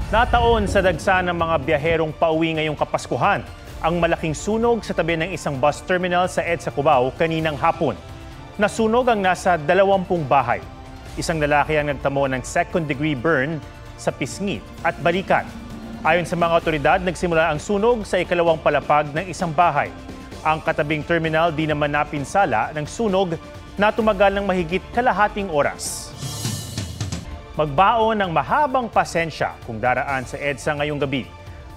Nataon sa dagsa ng mga biyaherong pauwi ngayong Kapaskuhan ang malaking sunog sa tabi ng isang bus terminal sa EDSA Cubao kaninang hapon. Nasunog ang nasa 20 bahay. Isang lalaki ang nagtamo ng second-degree burn sa pisngi at balikat. Ayon sa mga otoridad, nagsimula ang sunog sa ikalawang palapag ng isang bahay. Ang katabing terminal di naman napinsala ng sunog na tumagal ng mahigit kalahating oras. Magbaon ng mahabang pasensya kung daraan sa EDSA ngayong gabi.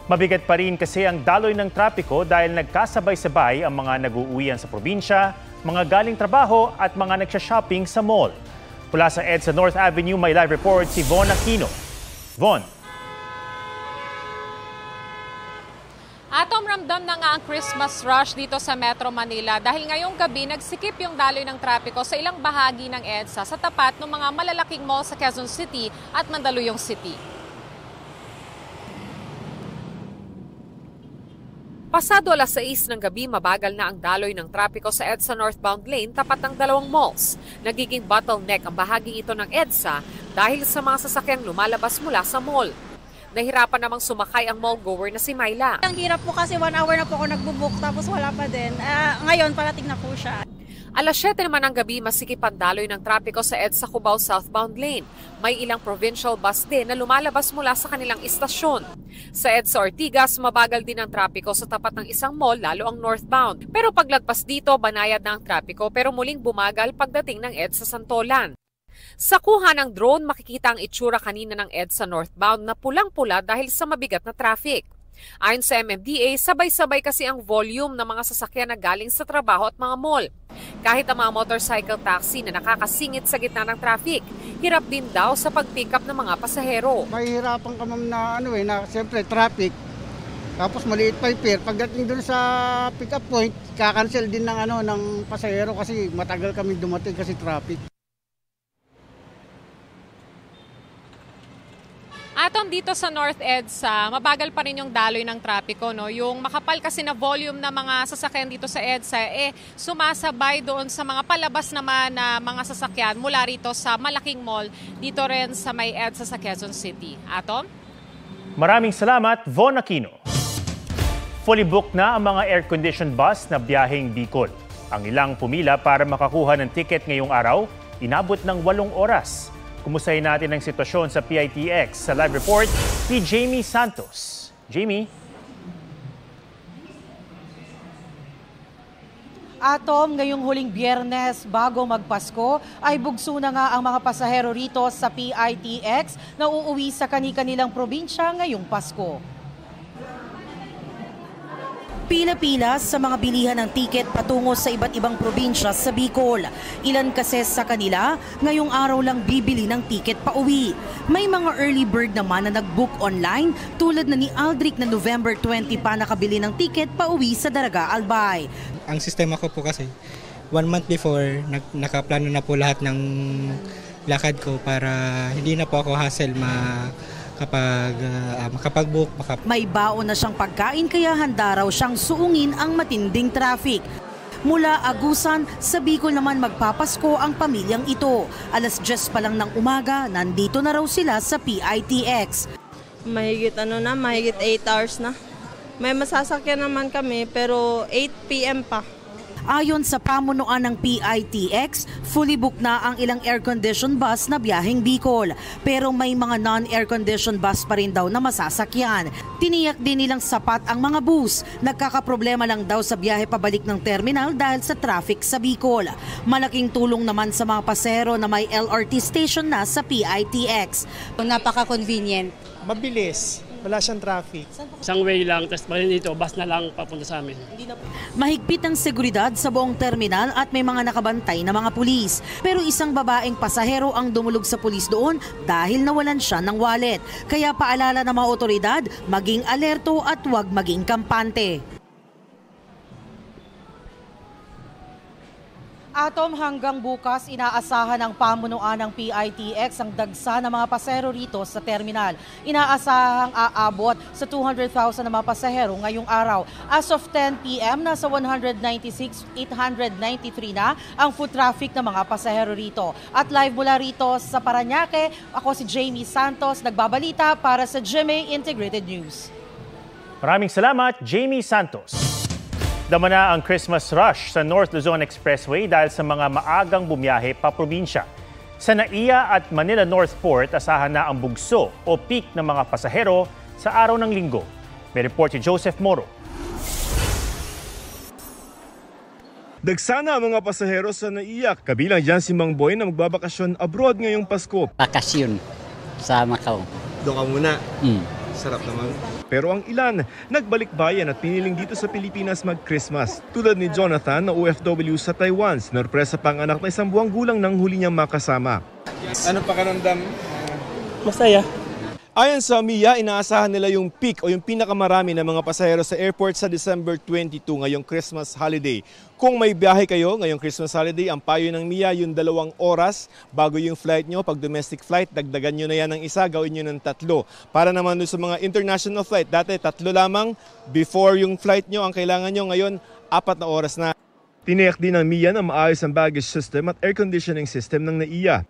Mabigat pa rin kasi ang daloy ng trapiko dahil nagkasabay-sabay ang mga nag-uuwian sa probinsya, mga galing trabaho at mga nagsha-shopping sa mall. Mula sa EDSA North Avenue, may live report si Von Aquino. Von. Atom, ramdam na nga ang Christmas rush dito sa Metro Manila dahil ngayong gabi nagsikip yung daloy ng trapiko sa ilang bahagi ng EDSA sa tapat ng mga malalaking mall sa Quezon City at Mandaluyong City. Pasado alas 6 ng gabi, mabagal na ang daloy ng trapiko sa EDSA northbound lane tapat ng dalawang malls. Nagiging bottleneck ang bahaging ito ng EDSA dahil sa mga sasakyang lumalabas mula sa mall. Nahirapan namang sumakay ang mall goer na si Myla. Ang hirap po kasi 1 hour na po ako nagbubook tapos wala pa din. Ngayon parating na po siya. Alas 7 naman ng gabi, masikip ang daloy ng trapiko sa EDSA Cubao southbound lane. May ilang provincial bus din na lumalabas mula sa kanilang istasyon. Sa EDSA Ortigas, mabagal din ang trapiko sa tapat ng isang mall, lalo ang northbound. Pero paglagpas dito, banayad na ang trapiko pero muling bumagal pagdating ng EDSA Santolan. Sa kuha ng drone, makikita ang itsura kanina ng EDSA northbound na pulang-pula dahil sa mabigat na traffic. Ayon sa MMDA, sabay-sabay kasi ang volume ng mga sasakyan na galing sa trabaho at mga mall. Kahit ang mga motorcycle taxi na nakakasingit sa gitna ng traffic, hirap din daw sa pag-pick up ng mga pasahero. Mahihirapan ka ma'am na siyempre traffic. Tapos maliit pa yung fare. Pagdating doon sa pick up point, kakancel din ng pasahero kasi matagal kami dumating kasi traffic. Atom, dito sa North EDSA, mabagal pa rin yung daloy ng trapiko, no? Yung makapal kasi na volume na mga sasakyan dito sa EDSA, sumasabay doon sa mga palabas naman na mga sasakyan mula rito sa malaking mall, dito rin sa may EDSA sa Quezon City. Atom? Maraming salamat, Von Aquino. Fully booked na ang mga air-conditioned bus na biyaheng Bicol. Ang ilang pumila para makakuha ng ticket ngayong araw, inabot ng 8 oras. Kumustahin natin ang sitwasyon sa PITX sa live report ni Jamie Santos. Jamie? Atom, ngayong huling Biyernes bago magpasko ay bugso na nga ang mga pasahero rito sa PITX na uuwi sa kani-kanilang probinsya ngayong Pasko. Pila-pila sa mga bilihan ng tiket patungo sa iba't ibang probinsya sa Bicol. Ilan kasi sa kanila, ngayong araw lang bibili ng tiket pauwi. May mga early bird naman na nag-book online tulad na ni Aldric na November 20 pa nakabili ng tiket pauwi sa Daraga Albay. Ang sistema ko po kasi, 1 month before, nakaplano na po lahat ng lakad ko para hindi na po ako hassle makapag-book. May baon na siyang pagkain kaya handa raw siyang suungin ang matinding traffic. Mula Agusan, sa Bicol naman magpapasko ang pamilyang ito. Alas 10 pa lang ng umaga, nandito na raw sila sa PITX. Mahigit 8 hours na. May masasakyan naman kami pero 8 p.m. pa. Ayon sa pamunuan ng PITX, fully booked na ang ilang air-conditioned bus na biyaheng Bicol. Pero may mga non-air-conditioned bus pa rin daw na masasakyan. Tiniyak din nilang sapat ang mga bus. Nagkakaproblema lang daw sa biyahe pabalik ng terminal dahil sa traffic sa Bicol. Malaking tulong naman sa mga pasahero na may LRT station na sa PITX. Napaka-convenient. Mabilis. Wala siyang traffic. Isang way lang, tapos dito, bus na lang papunta sa amin. Mahigpit ang seguridad sa buong terminal at may mga nakabantay na mga pulis. Pero isang babaeng pasahero ang dumulog sa pulis doon dahil nawalan siya ng wallet. Kaya paalala ng mga otoridad, maging alerto at huwag maging kampante. Atom, hanggang bukas, inaasahan ng pamunuan ng PITX ang dagsa ng mga pasahero rito sa terminal. Inaasahang aabot sa 200,000 na mga pasahero ngayong araw. As of 10 p.m., nasa 196,893 na ang foot traffic ng mga pasahero rito. At live mula rito sa Parañaque, ako si Jamie Santos, nagbabalita para sa GMA Integrated News. Maraming salamat, Jamie Santos. Dama na ang Christmas rush sa North Luzon Expressway dahil sa mga maagang bumiyahe pa probinsya. Sa NAIA at Manila North Port, asahan na ang bugso o peak ng mga pasahero sa araw ng linggo. May report si Joseph Moro. Dagsana ang mga pasahero sa NAIA, kabilang dyan si Mang Boy na magbabakasyon abroad ngayong Pasko. Bakasyon sa Macau. Doon ka muna. Sarap naman. Pero ang ilan, nagbalik bayan at piniling dito sa Pilipinas mag-Christmas. Tulad ni Jonathan na OFW sa Taiwan, sinurpresa pa ang anak na 1 buwang gulang nang huli niyang makasama. Ano pakiramdam? Masaya. Ayon sa MIA, inaasahan nila yung peak o yung pinakamarami ng mga pasahero sa airport sa December 22 ngayong Christmas holiday. Kung may biyahe kayo ngayong Christmas holiday, ang payo ng MIA yung 2 oras bago yung flight nyo. Pag domestic flight, dagdagan nyo na yan ng 1, gawin nyo ng 3. Para naman sa mga international flight, dati 3 lamang before yung flight nyo. Ang kailangan nyo ngayon, 4 na oras na. Tiniyak din ng MIA na maayos ang baggage system at air conditioning system ng NAIA.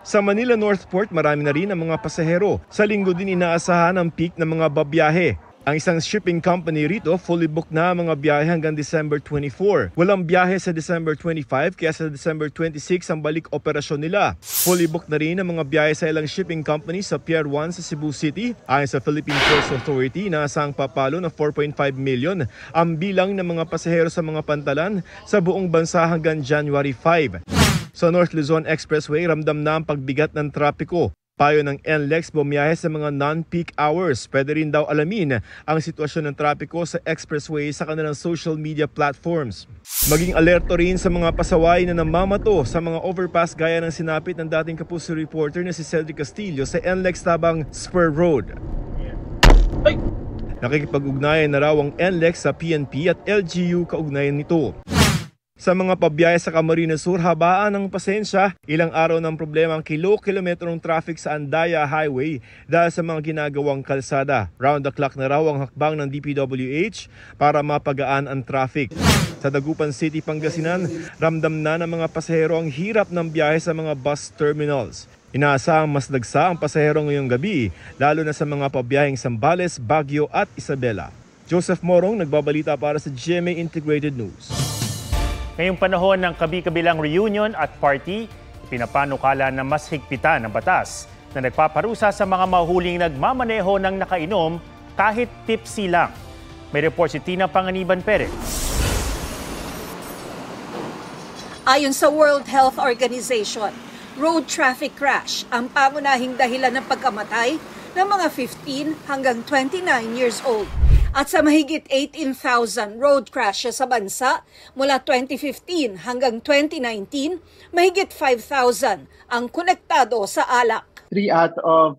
Sa Manila North Port, marami na rin ang mga pasahero. Sa linggo din inaasahan ang peak ng mga babiyahe. Ang isang shipping company rito, fully booked na ang mga biyahe hanggang December 24. Walang biyahe sa December 25, kaya sa December 26 ang balik operasyon nila. Fully booked na rin ang mga biyahe sa ilang shipping company sa Pier 1 sa Cebu City. Ayon sa Philippine Ports Authority, inaasahang papalo na 4.5 million ang bilang ng mga pasahero sa mga pantalan sa buong bansa hanggang January 5. Sa North Luzon Expressway, ramdam na ang pagbigat ng trapiko. Payo ng NLEX, bumiyahe sa mga non-peak hours. Pwede rin daw alamin ang sitwasyon ng trapiko sa expressway sa kanilang social media platforms. Maging alerto rin sa mga pasaway na namamato sa mga overpass gaya ng sinapit ng dating Kapuso reporter na si Cedric Castillo sa NLEX Tabang Spur Road. Nakikipag-ugnayan na raw ang NLEX sa PNP at LGU kaugnayan nito. Sa mga pabiyahe sa Camarines Sur, habaan ng pasensya, ilang araw ng problema ang kilo-kilometrong traffic sa Andaya Highway dahil sa mga ginagawang kalsada. Round the clock na raw ang hakbang ng DPWH para mapagaan ang traffic. Sa Dagupan City, Pangasinan, ramdam na ng mga pasahero ang hirap ng biyahe sa mga bus terminals. Inaasahang mas dagsa ang pasahero ngayong gabi, lalo na sa mga pabiyaheng Zambales, Baguio at Isabela. Joseph Morong, nagbabalita para sa GMA Integrated News. Ngayong panahon ng kabi-kabilang reunion at party, pinapanukala na mas higpitan ang batas na nagpaparusa sa mga mahuhuling nagmamaneho ng nakainom kahit tipsy lang. May report si Tina Panganiban Perez. Ayon sa World Health Organization, road traffic crash ang pangunahing dahilan ng pagkamatay ng mga 15 hanggang 29 years old. At sa mahigit 18,000 road crashes sa bansa mula 2015 hanggang 2019, mahigit 5,000 ang konektado sa alak. 3 out of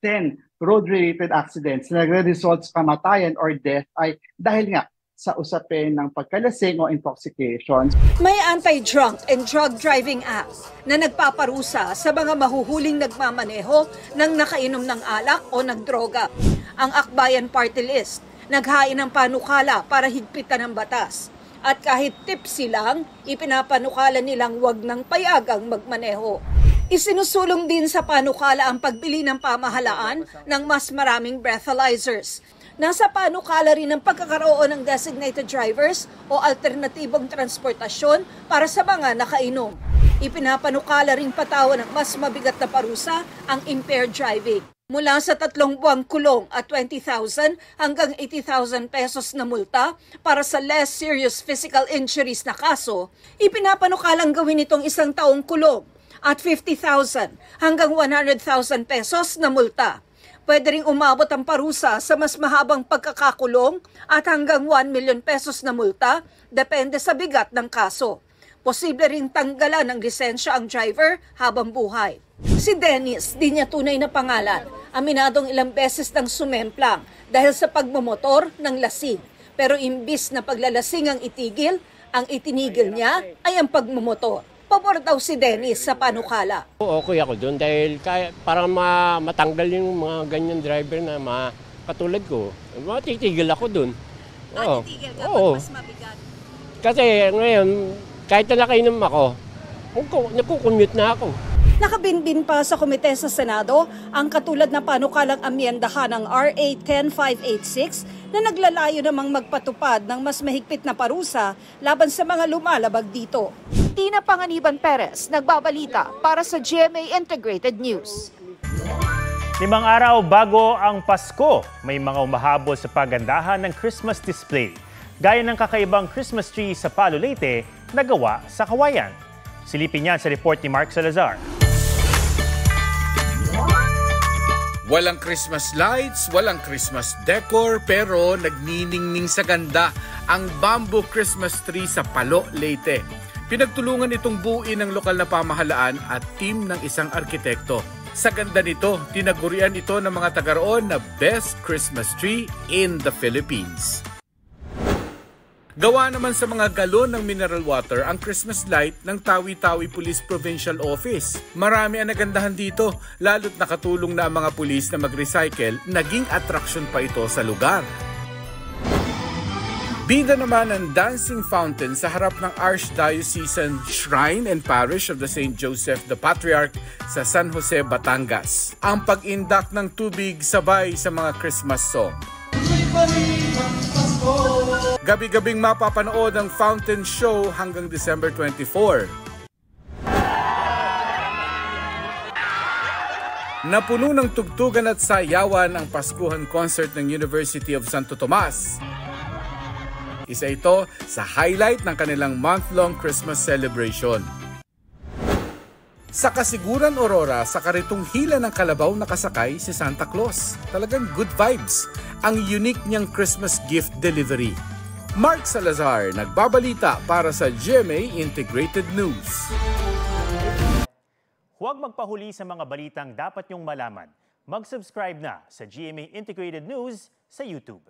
10 road-related accidents na nagre-result sa kamatayan or death ay dahil nga sa usapin ng pagkalasing o intoxication. May Anti-Drunk and Drug Driving Act na nagpaparusa sa mga mahuhuling nagmamaneho ng nakainom ng alak o nagdroga. Ang Akbayan Party List naghain ng panukala para higpitan ang batas. At kahit tipsy lang, ipinapanukala nilang wag ng payagang magmaneho. Isinusulong din sa panukala ang pagbili ng pamahalaan ng mas maraming breathalyzers. Nasa panukala rin ang pagkakaroon ng designated drivers o alternatibong transportasyon para sa mga nakainom. Ipinapanukala rin patawan ng mas mabigat na parusa ang impaired driving. Mula sa 3 buwang kulong at 20,000 hanggang 80,000 pesos na multa para sa less serious physical injuries na kaso, ipinapanukalang gawin itong 1 taong kulong at 50,000 hanggang 100,000 pesos na multa. Pwede ring umabot ang parusa sa mas mahabang pagkakakulong at hanggang 1 million pesos na multa, depende sa bigat ng kaso. Posible ring tanggalan ng lisensya ang driver habang buhay. Si Dennis, di niya tunay na pangalan, aminadong ilang beses nang sumemplang dahil sa pagmumotor ng lasing. Pero imbis na paglalasing ang itigil, Ang itinigil niya ay ang pagmumotor. Pabor daw si Dennis sa panukala. Okay ako doon dahil para matanggal yung mga ganyan driver na katulad ko, matitigil ako doon. Titigil ka pag mas mabigat? Kasi ngayon, kahit na nakainom ako, nakukommute na ako. Nakabinbin pa sa komite sa Senado ang katulad na panukalang amyendahan ng RA 10586 na naglalayo namang magpatupad ng mas mahigpit na parusa laban sa mga lumalabag dito. Tina Panganiban Perez, nagbabalita para sa GMA Integrated News. 5 araw bago ang Pasko, may mga umahabol sa pagandahan ng Christmas display. Gaya ng kakaibang Christmas tree sa Palo Leyte na gawa sa kawayan. Silipin yan sa report ni Mark Salazar. Walang Christmas lights, walang Christmas decor, pero nagniningning sa ganda ang bamboo Christmas tree sa Palo Leyte. Pinagtulungan itong buuin ng lokal na pamahalaan at team ng isang arkitekto. Sa ganda nito, tinagurian ito ng mga taga roon na Best Christmas Tree in the Philippines. Gawa naman sa mga galon ng mineral water ang Christmas light ng Tawi-Tawi Police Provincial Office. Marami ang nagandahan dito, lalo't nakatulong na ang mga pulis na mag-recycle, naging attraction pa ito sa lugar. Bida naman ang dancing fountain sa harap ng Archdiocesan Shrine and Parish of the St. Joseph the Patriarch sa San Jose, Batangas. Ang pag-indak ng tubig sabay sa mga Christmas song. Gabi-gabing mapapanood ang fountain show hanggang December 24. Napuno ng tugtugan at sayawan ang Paskuhan concert ng University of Santo Tomas. Isa ito sa highlight ng kanilang month-long Christmas celebration. Sa Kasiguran, Aurora, sa karitong hila ng kalabaw nakasakay si Santa Claus. Talagang good vibes ang unique niyang Christmas gift delivery. Mark Salazar, nagbabalita para sa GMA Integrated News. Huwag magpahuli sa mga balitang dapat niyong malaman. Mag-subscribe na sa GMA Integrated News sa YouTube.